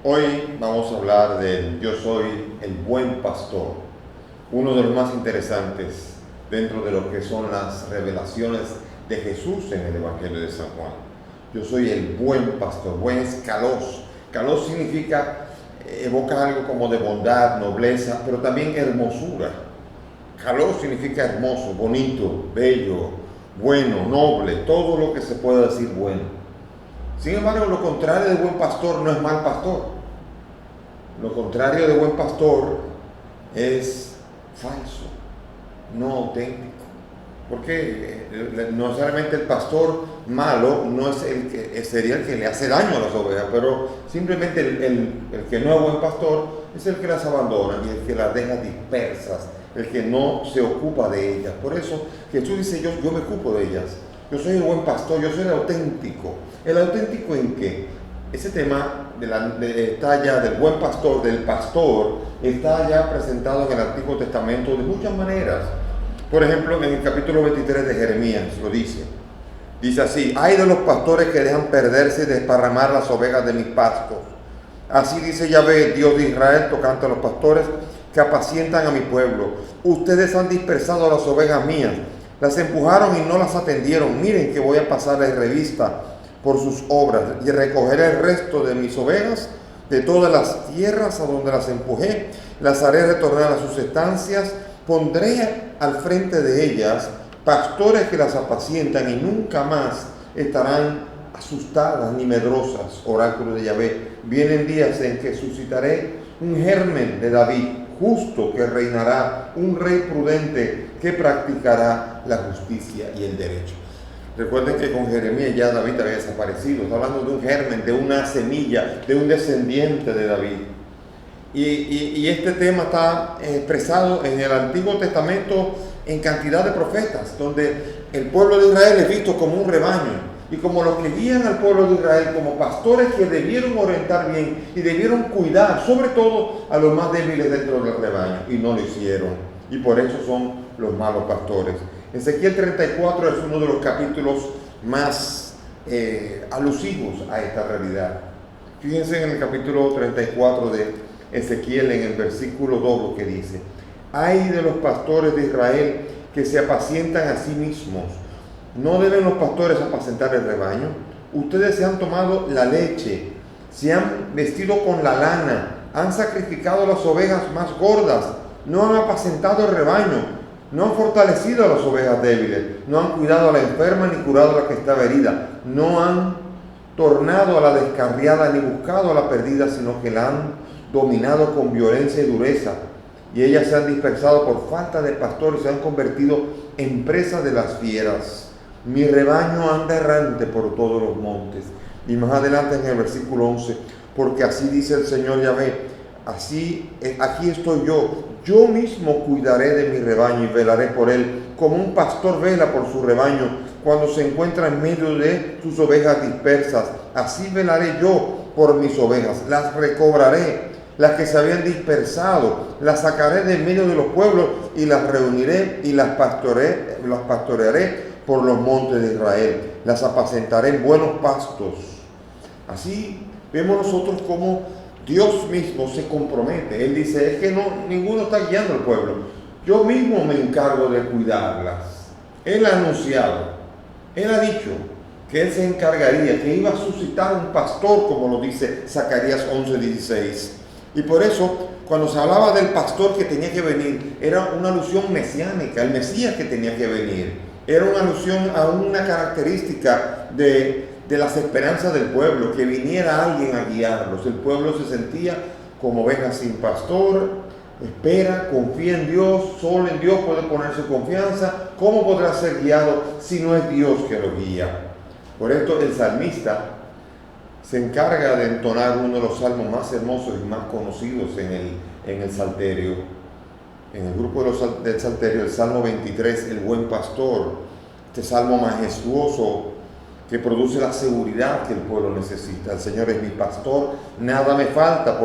Hoy vamos a hablar del Yo soy el buen pastor, uno de los más interesantes dentro de lo que son las revelaciones de Jesús en el Evangelio de San Juan. Yo soy el buen pastor, buen es kalos. Kalos significa, evoca algo como de bondad, nobleza, pero también hermosura. Kalos significa hermoso, bonito, bello, bueno, noble, todo lo que se pueda decir bueno. Sin embargo, lo contrario de buen pastor no es mal pastor. Lo contrario de buen pastor es falso, no auténtico. Porque no necesariamente el pastor malo no es sería el que le hace daño a las ovejas, pero simplemente el que no es buen pastor es el que las abandona y el que las deja dispersas, el que no se ocupa de ellas. Por eso Jesús dice, yo me ocupo de ellas. Yo soy el buen pastor, yo soy el auténtico. ¿El auténtico en qué? Ese tema está ya del buen pastor, del pastor, está ya presentado en el Antiguo Testamento de muchas maneras. Por ejemplo, en el capítulo 23 de Jeremías lo dice. Dice así: ay de los pastores que dejan perderse y desparramar las ovejas de mis pastos. Así dice Yahvé, Dios de Israel, tocante a los pastores que apacientan a mi pueblo. Ustedes han dispersado las ovejas mías, las empujaron y no las atendieron. Miren que voy a pasarles revista por sus obras y recogeré el resto de mis ovejas de todas las tierras a donde las empujé. Las haré retornar a sus estancias. Pondré al frente de ellas pastores que las apacientan y nunca más estarán asustadas ni medrosas. Oráculo de Yahvé. Vienen días en que suscitaré un germen de David, justo que reinará, un rey prudente que practicará la justicia y el derecho. Recuerden que con Jeremías ya David había desaparecido. Está hablando de un germen, de una semilla, de un descendiente de David. Y este tema está expresado en el Antiguo Testamento en cantidad de profetas, donde el pueblo de Israel es visto como un rebaño y como los que guían al pueblo de Israel, como pastores que debieron orientar bien y debieron cuidar, sobre todo a los más débiles dentro del rebaño, y no lo hicieron. Y por eso son los malos pastores. Ezequiel 34 es uno de los capítulos más alusivos a esta realidad. Fíjense en el capítulo 34 de Ezequiel, en el versículo 2, lo que dice: ay de los pastores de Israel que se apacientan a sí mismos. ¿No deben los pastores apacentar el rebaño? Ustedes se han tomado la leche, se han vestido con la lana, han sacrificado las ovejas más gordas, no han apacentado el rebaño, no han fortalecido a las ovejas débiles, no han cuidado a la enferma ni curado a la que estaba herida, no han tornado a la descarriada ni buscado a la perdida, sino que la han dominado con violencia y dureza, y ellas se han dispersado por falta de pastores, se han convertido en presa de las fieras. Mi rebaño anda errante por todos los montes. Y más adelante en el versículo 11, porque así dice el Señor Yahvé, aquí estoy yo mismo cuidaré de mi rebaño y velaré por él, como un pastor vela por su rebaño cuando se encuentra en medio de sus ovejas dispersas. Así velaré yo por mis ovejas, las recobraré, las que se habían dispersado, las sacaré de medio de los pueblos y las reuniré y las pastorearé por los montes de Israel, las apacentaré en buenos pastos. Así vemos nosotros cómo Dios mismo se compromete. Él dice, es que ninguno está guiando al pueblo, yo mismo me encargo de cuidarlas. Él ha anunciado, Él ha dicho que Él se encargaría, que iba a suscitar un pastor, como lo dice Zacarías 11:16. Y por eso, cuando se hablaba del pastor que tenía que venir, era una alusión mesiánica, el Mesías que tenía que venir. Era una alusión a una característica de las esperanzas del pueblo, que viniera alguien a guiarlos. El pueblo se sentía como ovejas sin pastor, espera, confía en Dios, solo en Dios puede poner su confianza. ¿Cómo podrá ser guiado si no es Dios que lo guía? Por esto el salmista se encarga de entonar uno de los salmos más hermosos y más conocidos en el Salterio. En el grupo del Salterio, el Salmo 23, el buen pastor, este salmo majestuoso que produce la seguridad que el pueblo necesita. El Señor es mi pastor, nada me falta.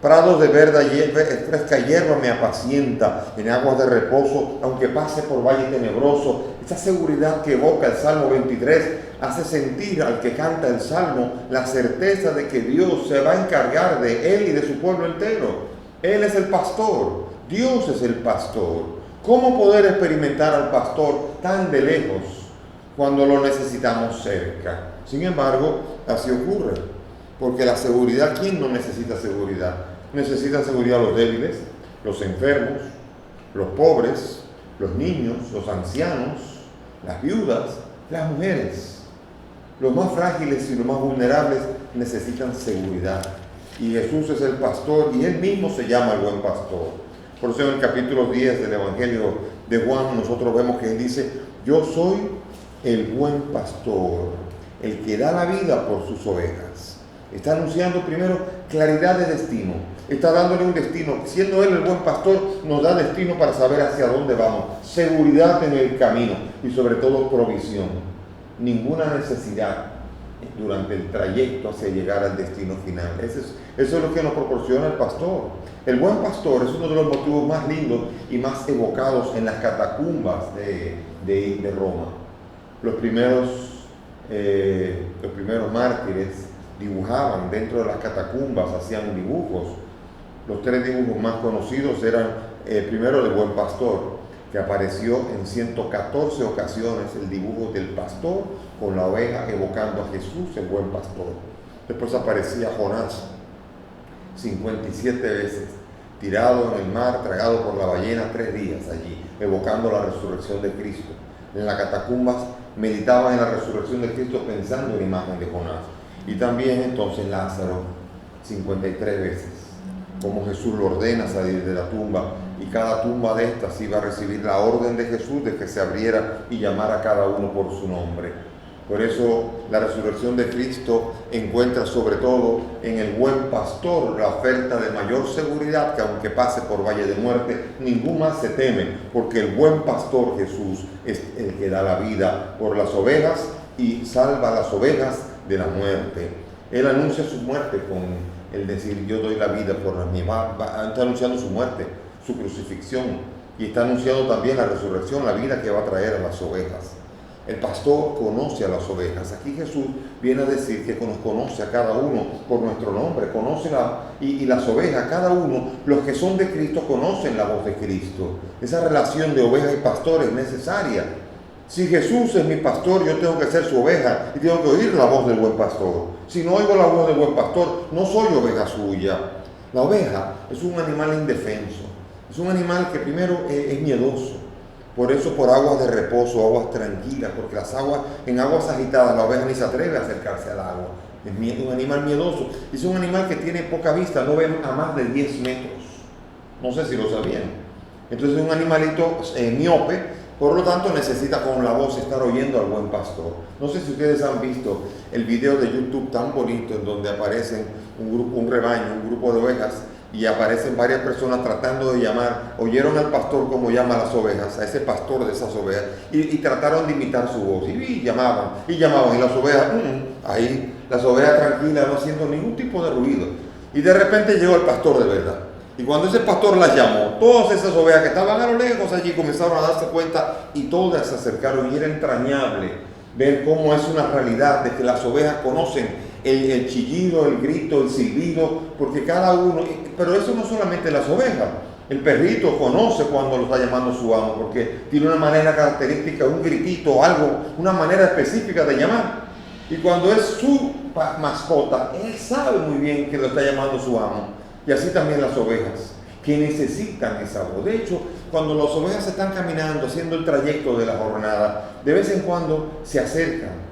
Prados de fresca hierba me apacienta, en aguas de reposo, aunque pase por valle tenebroso. Esa seguridad que evoca el Salmo 23 hace sentir al que canta el Salmo la certeza de que Dios se va a encargar de él y de su pueblo entero. Él es el pastor, Dios es el pastor. ¿Cómo poder experimentar al pastor tan de lejos cuando lo necesitamos cerca? Sin embargo, así ocurre, porque la seguridad, ¿quién no necesita seguridad? Necesitan seguridad los débiles, los enfermos, los pobres, los niños, los ancianos, las viudas, las mujeres. Los más frágiles y los más vulnerables necesitan seguridad. Y Jesús es el pastor y Él mismo se llama el buen pastor. Por eso en el capítulo 10 del Evangelio de Juan nosotros vemos que Él dice: yo soy el buen pastor, el que da la vida por sus ovejas. Está anunciando primero claridad de destino. Está dándole un destino. Siendo Él el buen pastor, nos da destino para saber hacia dónde vamos. Seguridad en el camino y sobre todo provisión. Ninguna necesidad durante el trayecto hacia llegar al destino final. Eso es lo que nos proporciona el pastor. El buen pastor es uno de los motivos más lindos y más evocados en las catacumbas de Roma. Los primeros mártires dibujaban dentro de las catacumbas, hacían dibujos. Los 3 dibujos más conocidos eran primero el buen pastor, que apareció en 114 ocasiones, el dibujo del pastor con la oveja evocando a Jesús, el buen pastor. Después aparecía Jonás 57 veces, tirado en el mar, tragado por la ballena 3 días allí, evocando la resurrección de Cristo. En las catacumbas meditaban en la resurrección de Cristo pensando en la imagen de Jonás. Y también entonces Lázaro 53 veces, como Jesús lo ordena salir de la tumba, y cada tumba de estas iba a recibir la orden de Jesús de que se abriera y llamara a cada uno por su nombre. Por eso la resurrección de Cristo encuentra sobre todo en el buen pastor la oferta de mayor seguridad, que aunque pase por valle de muerte, ningún más se teme, porque el buen pastor Jesús es el que da la vida por las ovejas y salva a las ovejas de la muerte. Él anuncia su muerte con el decir: yo doy la vida por las mías. Está anunciando su muerte, su crucifixión, y está anunciando también la resurrección, la vida que va a traer a las ovejas. El pastor conoce a las ovejas. Aquí Jesús viene a decir que nos conoce a cada uno por nuestro nombre, conoce y las ovejas, cada uno, los que son de Cristo, conocen la voz de Cristo. Esa relación de ovejas y pastor es necesaria. Si Jesús es mi pastor, yo tengo que ser su oveja y tengo que oír la voz del buen pastor. Si no oigo la voz del buen pastor, no soy oveja suya. La oveja es un animal indefenso, es un animal que primero es miedoso. Por eso por aguas de reposo, aguas tranquilas, porque en aguas agitadas la oveja ni se atreve a acercarse al agua. Es un animal miedoso. Es un animal que tiene poca vista, no ve a más de 10 metros. No sé si lo sabían. Entonces es un animalito miope. Por lo tanto, necesita con la voz estar oyendo al buen pastor. No sé si ustedes han visto el video de YouTube tan bonito en donde aparecen un rebaño, un grupo de ovejas, y aparecen varias personas tratando de llamar. Oyeron al pastor como llama a las ovejas, a ese pastor de esas ovejas, y trataron de imitar su voz. Y llamaban, y las ovejas, ahí, las ovejas tranquilas, no haciendo ningún tipo de ruido. Y de repente llegó el pastor de verdad. Y cuando ese pastor las llamó, todas esas ovejas que estaban a lo lejos allí comenzaron a darse cuenta y todas se acercaron, y era entrañable ver cómo es una realidad de que las ovejas conocen el chillido, el grito, el silbido, porque cada uno, pero eso no solamente las ovejas, el perrito conoce cuando lo está llamando su amo, porque tiene una manera característica, un gritito, algo, una manera específica de llamar. Y cuando es su mascota, él sabe muy bien que lo está llamando su amo. Y así también las ovejas, que necesitan esa voz. De hecho, cuando las ovejas están caminando, haciendo el trayecto de la jornada, de vez en cuando se acercan.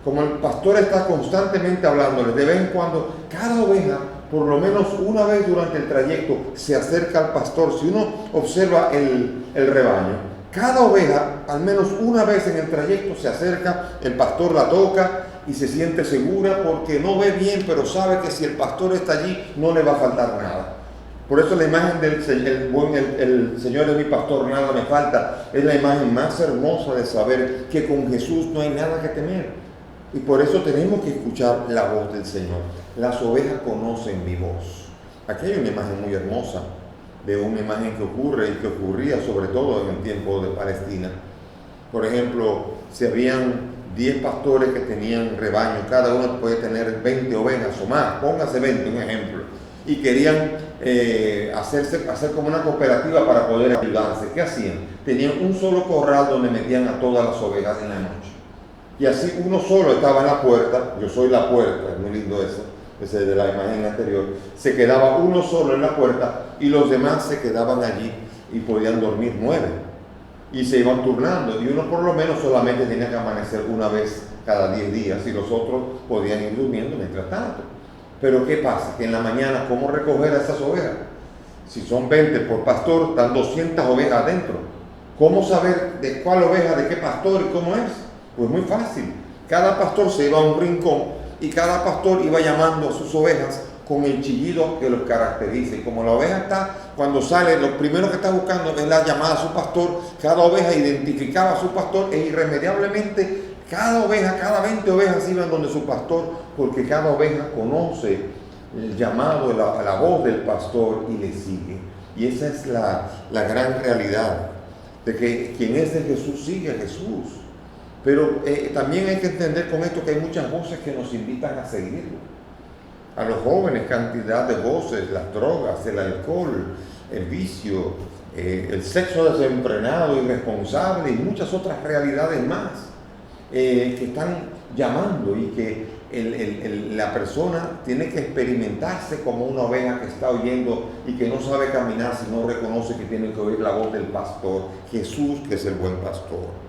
Como el pastor está constantemente hablándoles, de vez en cuando, cada oveja, por lo menos una vez durante el trayecto, se acerca al pastor. Si uno observa el rebaño, cada oveja, al menos una vez en el trayecto, se acerca, el pastor la toca y se siente segura porque no ve bien, pero sabe que si el pastor está allí, no le va a faltar nada. Por eso la imagen del el Señor es mi pastor, nada me falta, es la imagen más hermosa de saber que con Jesús no hay nada que temer. Y por eso tenemos que escuchar la voz del Señor. Las ovejas conocen mi voz. Aquí hay una imagen muy hermosa de una imagen que ocurre y que ocurría sobre todo en el tiempo de Palestina. Por ejemplo, si habían 10 pastores que tenían rebaño, cada uno puede tener 20 ovejas o más, póngase 20, un ejemplo, y querían hacer como una cooperativa para poder ayudarse. ¿Qué hacían? Tenían un solo corral donde metían a todas las ovejas en la noche. Y así uno solo estaba en la puerta, yo soy la puerta, es muy lindo eso, ese de la imagen anterior, se quedaba uno solo en la puerta y los demás se quedaban allí y podían dormir 9. Y se iban turnando y uno por lo menos solamente tenía que amanecer una vez cada 10 días y los otros podían ir durmiendo mientras tanto. Pero ¿qué pasa? Que en la mañana, ¿cómo recoger a esas ovejas? Si son 20 por pastor, están 200 ovejas adentro. ¿Cómo saber de cuál oveja, de qué pastor y cómo es? Pues muy fácil. Cada pastor se iba a un rincón y cada pastor iba llamando a sus ovejas con el chillido que los caracteriza. Y como la oveja está, cuando sale, lo primero que está buscando es la llamada a su pastor. Cada oveja identificaba a su pastor e irremediablemente cada oveja, cada 20 ovejas iban donde su pastor, porque cada oveja conoce el llamado, la voz del pastor y le sigue. Y esa es la gran realidad, de que quien es de Jesús sigue a Jesús. Pero también hay que entender con esto que hay muchas voces que nos invitan a seguirlo. A los jóvenes, cantidad de voces, las drogas, el alcohol, el vicio, el sexo desenfrenado, irresponsable y muchas otras realidades más que están llamando y que la persona tiene que experimentarse como una oveja que está oyendo y que no sabe caminar si no reconoce que tiene que oír la voz del pastor, Jesús, que es el buen pastor.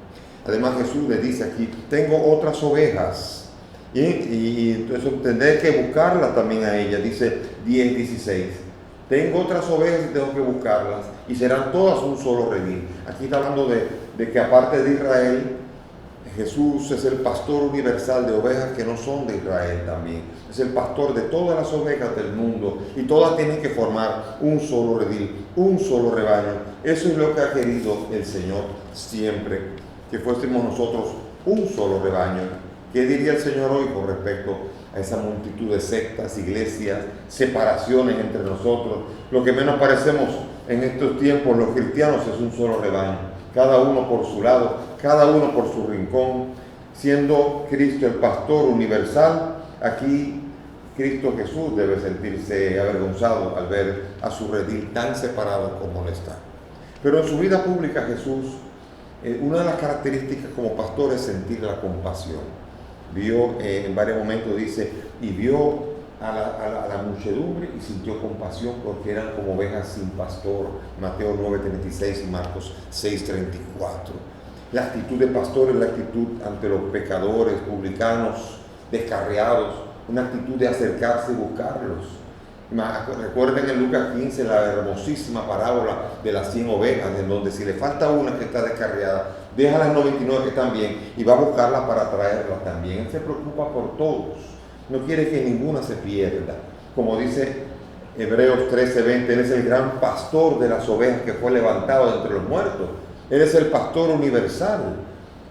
Además Jesús le dice aquí, tengo otras ovejas. Y entonces tendré que buscarlas también a ella, dice 10:16. Tengo otras ovejas y tengo que buscarlas, y serán todas un solo redil. Aquí está hablando de que aparte de Israel, Jesús es el pastor universal de ovejas que no son de Israel también. Es el pastor de todas las ovejas del mundo, y todas tienen que formar un solo redil, un solo rebaño. Eso es lo que ha querido el Señor siempre, que fuésemos nosotros un solo rebaño. ¿Qué diría el Señor hoy con respecto a esa multitud de sectas, iglesias, separaciones entre nosotros? Lo que menos parecemos en estos tiempos los cristianos es un solo rebaño, cada uno por su lado, cada uno por su rincón, siendo Cristo el pastor universal. Aquí Cristo Jesús debe sentirse avergonzado al ver a su redil tan separado como él está. Pero en su vida pública Jesús, una de las características como pastor es sentir la compasión. Vio, en varios momentos dice, y vio a la muchedumbre y sintió compasión porque eran como ovejas sin pastor. Mateo 9:36 y Marcos 6:34. La actitud de pastor es la actitud ante los pecadores, publicanos, descarriados, una actitud de acercarse y buscarlos. Recuerden en Lucas 15 la hermosísima parábola de las 100 ovejas, en donde si le falta una que está descarriada, deja las 99 que están bien y va a buscarlas para traerlas también. Él se preocupa por todos, no quiere que ninguna se pierda. Como dice Hebreos 13:20, Él es el gran pastor de las ovejas que fue levantado de entre los muertos. Él es el pastor universal.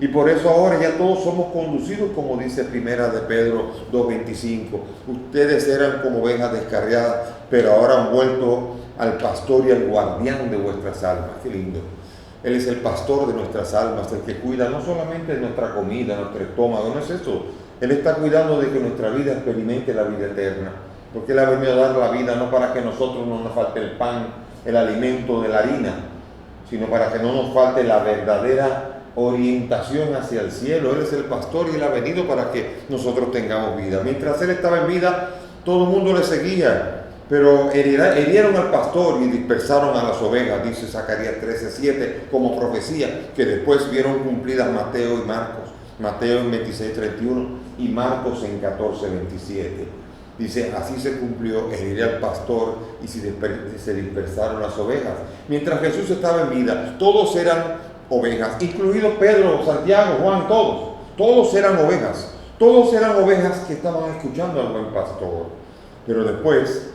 Y por eso ahora ya todos somos conducidos, como dice Primera de Pedro 2:25. Ustedes eran como ovejas descarriadas, pero ahora han vuelto al pastor y al guardián de vuestras almas. Qué lindo. Él es el pastor de nuestras almas, el que cuida no solamente de nuestra comida, nuestro estómago, no es eso. Él está cuidando de que nuestra vida experimente la vida eterna. Porque Él ha venido a dar la vida no para que a nosotros no nos falte el pan, el alimento de la harina, sino para que no nos falte la verdadera orientación hacia el cielo. Él es el pastor y Él ha venido para que nosotros tengamos vida. Mientras Él estaba en vida, todo el mundo le seguía, pero herieron al pastor y dispersaron a las ovejas, dice Zacarías 13:7, como profecía, que después vieron cumplidas Mateo y Marcos. Mateo en 26:31 y Marcos en 14:27. Dice, así se cumplió, heriré al pastor y se dispersaron las ovejas. Mientras Jesús estaba en vida, todos eran ovejas, incluidos Pedro, Santiago, Juan, todos eran ovejas que estaban escuchando al buen pastor. Pero después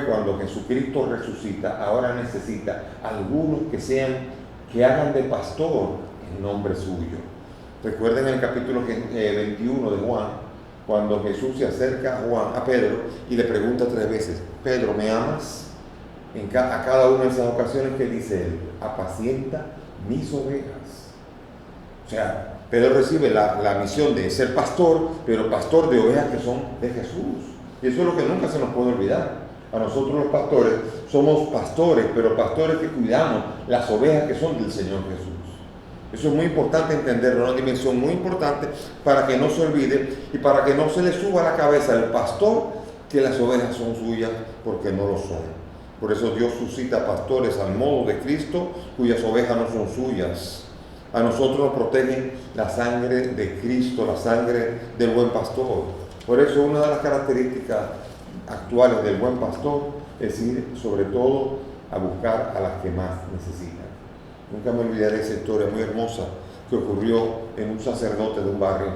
cuando Jesucristo resucita, ahora necesita algunos que hagan de pastor en nombre suyo. Recuerden el capítulo 21 de Juan, cuando Jesús se acerca a Pedro y le pregunta 3 veces, Pedro, ¿me amas? A cada una de esas ocasiones que dice él, apacienta mis ovejas. O sea, Pedro recibe la misión de ser pastor, pero pastor de ovejas que son de Jesús. Y eso es lo que nunca se nos puede olvidar. A nosotros los pastores somos pastores, pero pastores que cuidamos las ovejas que son del Señor Jesús. Eso es muy importante entenderlo, una dimensión muy importante para que no se olvide y para que no se le suba a la cabeza al pastor que las ovejas son suyas, porque no lo son. Por eso Dios suscita pastores al modo de Cristo, cuyas ovejas no son suyas. A nosotros nos protege la sangre de Cristo, la sangre del buen pastor. Por eso una de las características actuales del buen pastor es ir sobre todo a buscar a las que más necesitan. Nunca me olvidaré esa historia muy hermosa que ocurrió en un sacerdote de un barrio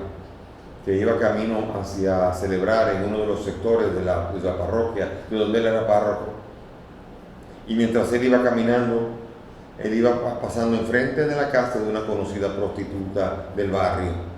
que iba camino hacia celebrar en uno de los sectores de la parroquia, de donde él era párroco. Y mientras él iba caminando, él iba pasando enfrente de la casa de una conocida prostituta del barrio.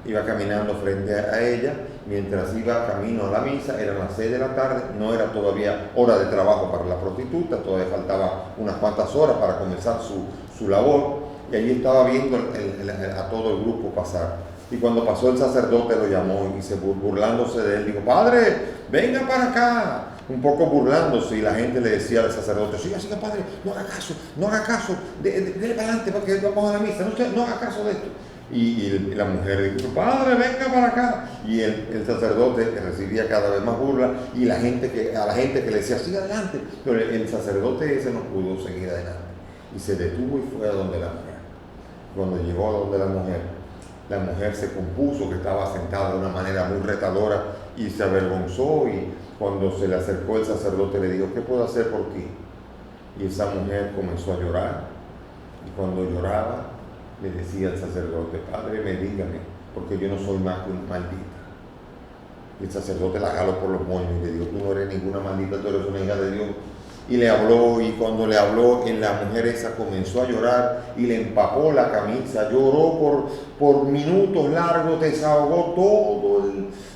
Iba caminando frente a ella, mientras iba camino a la misa, eran las 6 de la tarde, no era todavía hora de trabajo para la prostituta, todavía faltaba unas cuantas horas para comenzar su labor, y allí estaba viendo a todo el grupo pasar. Y cuando pasó el sacerdote lo llamó y burlándose de él, dijo, Padre, venga para acá. Un poco burlándose, y la gente le decía al sacerdote, siga, padre, no haga caso, dele para adelante porque vamos a la misa, no haga caso de esto. Y la mujer dijo, Padre, venga para acá. Y el sacerdote recibía cada vez más burla, y a la gente que le decía, siga adelante. Pero el sacerdote ese no pudo seguir adelante, y se detuvo y fue a donde la mujer. Cuando llegó a donde la mujer se compuso, que estaba sentada de una manera muy retadora, y se avergonzó, y cuando se le acercó el sacerdote le dijo, ¿qué puedo hacer por ti? Y esa mujer comenzó a llorar, y cuando lloraba le decía al sacerdote, Padre, dígame, porque yo no soy más que una maldita. Y el sacerdote la jaló por los moños y le dijo, tú no eres ninguna maldita, tú eres una hija de Dios. Y le habló, y cuando le habló, la mujer esa comenzó a llorar y le empapó la camisa, lloró por minutos largos, desahogó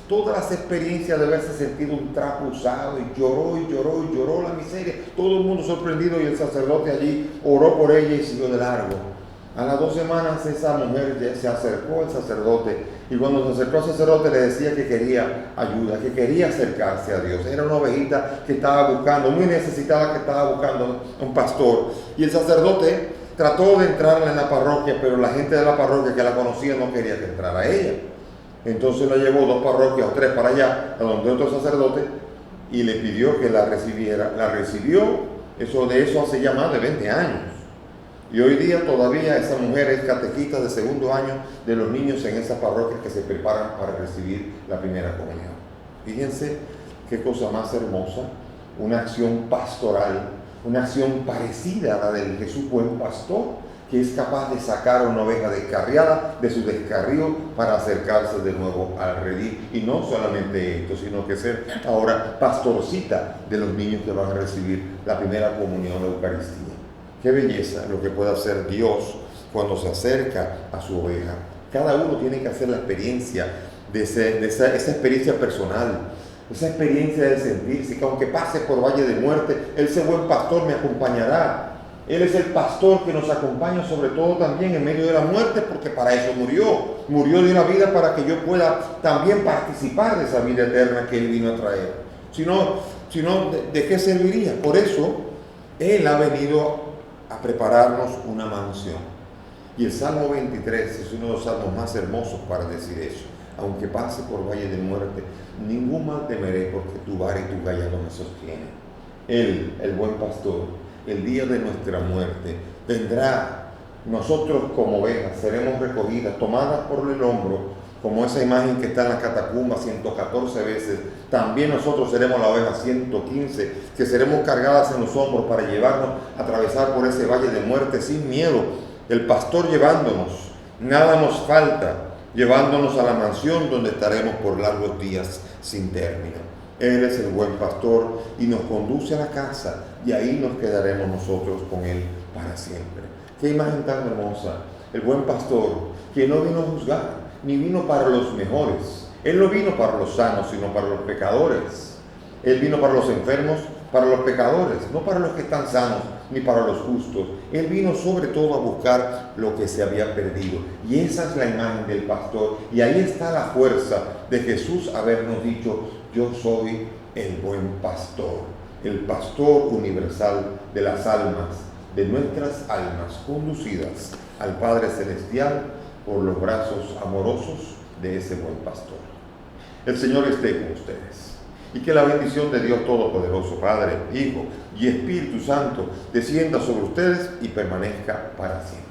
todas las experiencias de haberse sentido un trapo usado, y lloró la miseria, todo el mundo sorprendido, y el sacerdote allí oró por ella y siguió de largo. A las 2 semanas esa mujer ya se acercó al sacerdote, y cuando se acercó al sacerdote le decía que quería ayuda, que quería acercarse a Dios. Era una ovejita que estaba buscando, muy necesitada, que estaba buscando un pastor. Y el sacerdote trató de entrarle en la parroquia, pero la gente de la parroquia que la conocía no quería que entrara ella. Entonces la llevó 2 parroquias o 3 para allá, a donde otro sacerdote, y le pidió que la recibiera. La recibió, de eso hace ya más de 20 años. Y hoy día todavía esa mujer es catequista de 2º año de los niños en esa parroquia que se preparan para recibir la primera comunión. Fíjense qué cosa más hermosa, una acción pastoral, una acción parecida a la del Jesús buen pastor, que es capaz de sacar a una oveja descarriada de su descarrío para acercarse de nuevo al redil. Y no solamente esto, sino que ser ahora pastorcita de los niños que van a recibir la primera comunión, la Eucaristía. Qué belleza lo que puede hacer Dios cuando se acerca a su oveja. Cada uno tiene que hacer la experiencia de esa experiencia personal, esa experiencia de sentirse que aunque pase por valle de muerte, ese buen pastor me acompañará. Él es el pastor que nos acompaña sobre todo también en medio de la muerte, porque para eso murió de una vida para que yo pueda también participar de esa vida eterna que Él vino a traer. Si no, ¿de qué serviría? Por eso Él ha venido a prepararnos una mansión. Y el Salmo 23 es uno de los salmos más hermosos para decir eso. Aunque pase por valle de muerte, ningún mal temeré, porque tu vara y tu callado me sostienen. Él, el buen pastor, el día de nuestra muerte, vendrá. Nosotros como ovejas seremos recogidas, tomadas por el hombro, como esa imagen que está en la catacumba 114 veces. También nosotros seremos la oveja 115, que seremos cargadas en los hombros para llevarnos a atravesar por ese valle de muerte sin miedo. El pastor llevándonos, nada nos falta, llevándonos a la mansión donde estaremos por largos días sin término. Él es el buen pastor y nos conduce a la casa, y ahí nos quedaremos nosotros con Él para siempre. Qué imagen tan hermosa. El buen pastor, que no vino a juzgar, ni vino para los mejores. Él no vino para los sanos, sino para los pecadores. Él vino para los enfermos, para los pecadores, no para los que están sanos, ni para los justos. Él vino sobre todo a buscar lo que se había perdido. Y esa es la imagen del pastor. Y ahí está la fuerza de Jesús habernos dicho: yo soy el buen pastor, el pastor universal de las almas, de nuestras almas, conducidas al Padre Celestial por los brazos amorosos de ese buen pastor. El Señor esté con ustedes. Y que la bendición de Dios Todopoderoso, Padre, Hijo y Espíritu Santo, descienda sobre ustedes y permanezca para siempre.